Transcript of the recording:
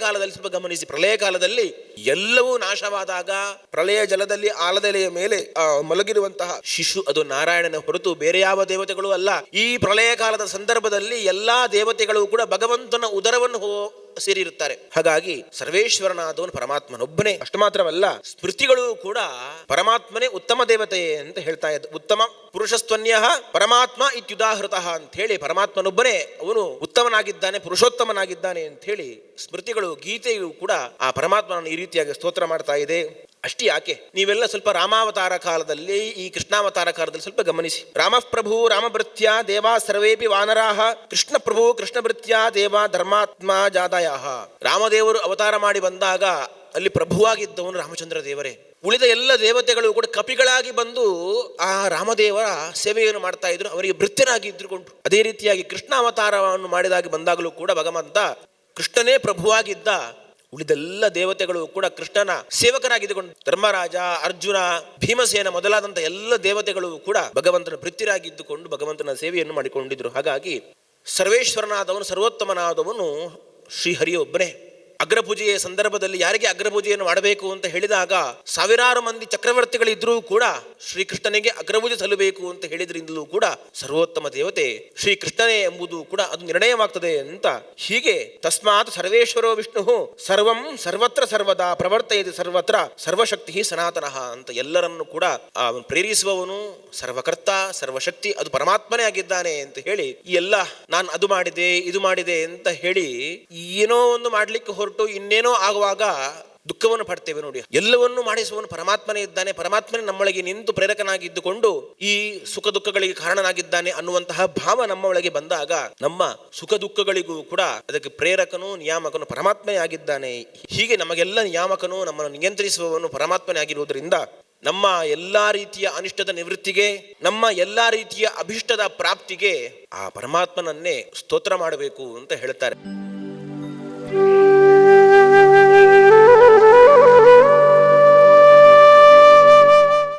ಕಾಲದಲ್ಲಿ ಸ್ವಲ್ಪ ಗಮನಿಸಿ. ಪ್ರಳಯ ಕಾಲದಲ್ಲಿ ಎಲ್ಲವೂ ನಾಶವಾದಾಗ ಪ್ರಳಯ ಜಲದಲ್ಲಿ ಆಲದೆಲೆಯ ಮೇಲೆ ಮಲಗಿರುವಂತಹ ಶಿಶು ಅದು ನಾರಾಯಣನ ಹೊರತು ಬೇರೆ ಯಾವ ದೇವತೆಗಳು ಅಲ್ಲ. ಈ ಪ್ರಳಯ ಕಾಲದ ಸಂದರ್ಭದಲ್ಲಿ ಎಲ್ಲಾ ದೇವತೆಗಳು ಕೂಡ ಭಗವಂತನ ಉದರವನ್ನು ಸೇರಿರುತ್ತಾರೆ. ಹಾಗಾಗಿ ಸರ್ವೇಶ್ವರನಾದವನು ಪರಮಾತ್ಮನೊಬ್ಬನೇ. ಅಷ್ಟು ಮಾತ್ರವಲ್ಲ, ಸ್ಮೃತಿಗಳು ಕೂಡ ಪರಮಾತ್ಮನೇ ಉತ್ತಮ ದೇವತೆ ಅಂತ ಹೇಳ್ತಾ ಇದ್ದ. ಉತ್ತಮ ಪುರುಷಸ್ತ್ವನ್ಯ ಪರಮಾತ್ಮ ಇತ್ಯುದಾಹೃತ ಅಂತ ಹೇಳಿ ಪರಮಾತ್ಮನೊಬ್ಬನೇ ಅವನು ಉತ್ತಮನಾಗಿದ್ದಾನೆ, ಪುರುಷೋತ್ತಮನಾಗಿದ್ದಾನೆ ಅಂತ ಹೇಳಿ ಸ್ಮೃತಿಗಳು, ಗೀತೆಯು ಕೂಡ ಆ ಪರಮಾತ್ಮನನ್ನು ಈ ರೀತಿಯಾಗಿ ಸ್ತೋತ್ರ ಮಾಡ್ತಾ ಇದೆ. ಅಷ್ಟೇ ಯಾಕೆ, ನೀವೆಲ್ಲ ಸ್ವಲ್ಪ ರಾಮಾವತಾರ ಕಾಲದಲ್ಲಿ, ಈ ಕೃಷ್ಣಾವತಾರ ಕಾಲದಲ್ಲಿ ಸ್ವಲ್ಪ ಗಮನಿಸಿ. ರಾಮಪ್ರಭು ರಾಮಭೃತ್ಯ ದೇವಾ ಸರ್ವೇಪಿ ವಾನರಾಹ, ಕೃಷ್ಣ ಪ್ರಭು ಕೃಷ್ಣಭೃತ್ಯ ದೇವ ಧರ್ಮಾತ್ಮ ಜಾದಾಯ. ರಾಮದೇವರು ಅವತಾರ ಮಾಡಿ ಬಂದಾಗ ಅಲ್ಲಿ ಪ್ರಭುವಾಗಿದ್ದವನು ರಾಮಚಂದ್ರ ದೇವರೇ. ಉಳಿದ ಎಲ್ಲ ದೇವತೆಗಳು ಕೂಡ ಕಪಿಗಳಾಗಿ ಬಂದು ಆ ರಾಮದೇವರ ಸೇವೆಯನ್ನು ಮಾಡ್ತಾ ಇದ್ರು, ಅವರಿಗೆ ಭೃತ್ಯನಾಗಿ ಇದ್ದುಕೊಂಡ್ರು. ಅದೇ ರೀತಿಯಾಗಿ ಕೃಷ್ಣ ಅವತಾರವನ್ನು ಮಾಡಿದಾಗಿ ಬಂದಾಗಲೂ ಕೂಡ ಭಗವಂತ ಕೃಷ್ಣನೇ ಪ್ರಭುವಾಗಿದ್ದ. ಉಳಿದೆಲ್ಲ ದೇವತೆಗಳು ಕೂಡ ಕೃಷ್ಣನ ಸೇವಕರಾಗಿದ್ದುಕೊಂಡು, ಧರ್ಮರಾಜ, ಅರ್ಜುನ, ಭೀಮಸೇನ ಮೊದಲಾದಂಥ ಎಲ್ಲ ದೇವತೆಗಳು ಕೂಡ ಭಗವಂತನ ಭೃತ್ಯರಾಗಿದ್ದುಕೊಂಡು ಭಗವಂತನ ಸೇವೆಯನ್ನು ಮಾಡಿಕೊಂಡಿದ್ರು. ಹಾಗಾಗಿ ಸರ್ವೇಶ್ವರನಾದವನು, ಸರ್ವೋತ್ತಮನಾದವನು ಶ್ರೀಹರಿಯೊಬ್ಬನೇ. ಅಗ್ರಪೂಜೆಯ ಸಂದರ್ಭದಲ್ಲಿ ಯಾರಿಗೆ ಅಗ್ರಪೂಜೆಯನ್ನು ಮಾಡಬೇಕು ಅಂತ ಹೇಳಿದಾಗ ಸಾವಿರಾರು ಮಂದಿ ಚಕ್ರವರ್ತಿಗಳಿದ್ರೂ ಕೂಡ ಶ್ರೀಕೃಷ್ಣನಿಗೆ ಅಗ್ರಪೂಜೆ ಸಲ್ಲಬೇಕು ಅಂತ ಹೇಳಿದ್ರಿಂದಲೂ ಕೂಡ ಸರ್ವೋತ್ತಮ ದೇವತೆ ಶ್ರೀಕೃಷ್ಣನೇ ಎಂಬುದು ಕೂಡ ಅದು ನಿರ್ಣಯವಾಗ್ತದೆ ಅಂತ. ಹೀಗೆ ತಸ್ಮಾತ್ ಸರ್ವೇಶ್ವರೋ ವಿಷ್ಣು ಸರ್ವಂ ಸರ್ವತ್ರ ಸರ್ವದಾ ಪ್ರವರ್ತಯತಿ ಸರ್ವತ್ರ ಸರ್ವಶಕ್ತಿ ಸನಾತನಃ ಅಂತ ಎಲ್ಲರನ್ನು ಕೂಡ ಪ್ರೇರಿಸುವವನು, ಸರ್ವಕರ್ತ, ಸರ್ವಶಕ್ತಿ ಅದು ಪರಮಾತ್ಮನೇ ಆಗಿದ್ದಾನೆ ಅಂತ ಹೇಳಿ ಈ ಎಲ್ಲ ನಾನು ಅದು ಮಾಡಿದೆ ಇದು ಮಾಡಿದೆ ಅಂತ ಹೇಳಿ ಏನೋ ಒಂದು ಮಾಡ್ಲಿಕ್ಕೆ ಹೊರಟು ಇನ್ನೇನೋ ಆಗುವಾಗ ದುಃಖವನ್ನು ಪಡ್ತೇವೆ ನೋಡಿ. ಎಲ್ಲವನ್ನೂ ಮಾಡಿಸುವನು ಪರಮಾತ್ಮನೇ ಇದ್ದಾನೆ, ಪರಮಾತ್ಮನೇ ನಮ್ಮೊಳಗೆ ನಿಂತು ಪ್ರೇರಕನಾಗಿದ್ದುಕೊಂಡು ಈ ಸುಖ ದುಃಖಗಳಿಗೆ ಕಾರಣನಾಗಿದ್ದಾನೆ ಅನ್ನುವಂತಹ ಭಾವ ನಮ್ಮ ಒಳಗೆ ಬಂದಾಗ ನಮ್ಮ ಸುಖ ದುಃಖಗಳಿಗೂ ಕೂಡ ಅದಕ್ಕೆ ಪ್ರೇರಕನು, ನಿಯಾಮಕನು ಪರಮಾತ್ಮನೇ ಆಗಿದ್ದಾನೆ. ಹೀಗೆ ನಮಗೆಲ್ಲ ನಿಯಾಮಕನು, ನಮ್ಮನ್ನು ನಿಯಂತ್ರಿಸುವವನು ಪರಮಾತ್ಮನೇ ಆಗಿರುವುದರಿಂದ ನಮ್ಮ ಎಲ್ಲಾ ರೀತಿಯ ಅನಿಷ್ಟದ ನಿವೃತ್ತಿಗೆ, ನಮ್ಮ ಎಲ್ಲಾ ರೀತಿಯ ಅಭಿಷ್ಟದ ಪ್ರಾಪ್ತಿಗೆ ಆ ಪರಮಾತ್ಮನನ್ನೇ ಸ್ತೋತ್ರ ಮಾಡಬೇಕು ಅಂತ ಹೇಳ್ತಾರೆ.